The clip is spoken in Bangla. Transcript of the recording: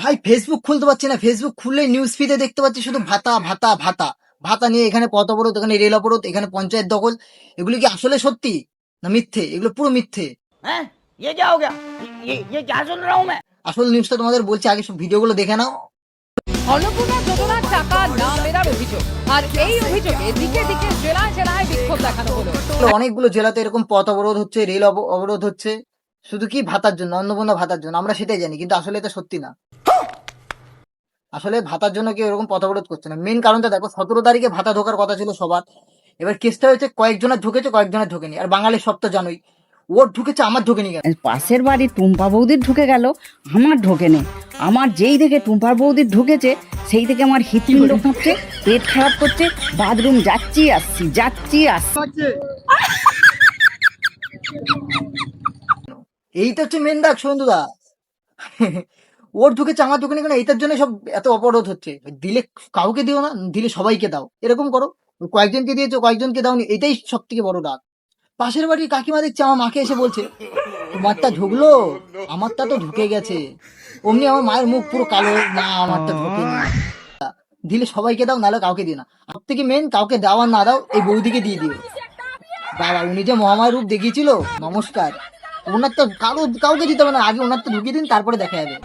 ভাই ফেসবুক খুলতে পারছি না, ফেসবুক খুললে নিউজ ফিডে দেখতে পাচ্ছি শুধু ভাতা ভাতা ভাতা ভাতা নিয়ে। এখানে পথ অবরোধ, এখানে রেল অবরোধ, এখানে পঞ্চায়েত দখল। এগুলি কি আসলে সত্যি না মিথ্যে? এগুলো পুরো মিথ্যে। हैं? ये क्या हो गया? ये क्या सुन रहा हूँ मैं? আসল নিউজটা তোমাদের বলছি, আগে সব ভিডিওগুলো দেখে নাও। অন্নপূর্ণা যোজনার টাকা না মেলার অভিযোগ, আর এই অভিযোগে দিকে দিকে জেলায় জেলায় বিক্ষোভ দেখানো হলো। অনেকগুলো জেলাতে এরকম পথ অবরোধ হচ্ছে, রেল অবরোধ হচ্ছে, শুধু কি ভাতার জন্য, অন্নপূর্ণা ভাতার জন্য। আমরা সেটাই জানি, কিন্তু আসলে এটা সত্যি না। আসলে ভাতার জন্য কেউ এরকম পথ অবরোধ করছে না। মেন কারণটা দেখো, 17 তারিখে ভাতা ঢোকার কথা ছিল সবার। এবার কেসটা হয়েছে কয়েকজনের ঢুকেছে, কয়েকজনের ঢোকেনি। আর বাঙালির সব তো জানোই, ওর ঢুকেছে আমার ঢোকেনি কেন? পাশের বাড়ি টুম্পা বৌদির ঢুকে গেল, আমার ঢোকেনি। আমার যেই দেখে টুম্পার বৌদির ঢুকেছে, সেই থেকে আমার হৃৎপিণ্ড কাঁপছে, পেট খারাপ করছে, বাথরুম যাচ্ছি আসছি। এইটা হচ্ছে মেন দাগ সন্ধুদা। ওর ঢুকেছে আমার ঢুকেনি কেন, এইটার জন্য সব এত অপরাধ হচ্ছে। দিলে কাউকে দিও না, দিলে সবাইকে দাও, এরকম করো। কয়েকজনকে দিয়েছো, কয়েকজনকে দাওনি, এটাই সব থেকে বড় দাগ। পাশের বাড়ির কাকিমা দেখছে আমার মাকে এসে বলছে, তোমারটা ঢুকলো, আমারটা তো ঢুকে গেছে। অমনি আমার মায়ের মুখ পুরো কালো, না আমারটা ঢোকেনি। দিলে সবাইকে দাও, নাহলে কাউকে দিও না। সব থেকে মেন, কাউকে দাও আর না দাও, এই বৌদিকে দিয়ে দিও। বাবা, উনি যে মহামায় রূপ দেখিয়েছিল, নমস্কার। ওনার তো কাউকে দিতে হবে না, আগে ওনার তো ঢুকিয়ে দিন, তারপরে দেখা যাবে।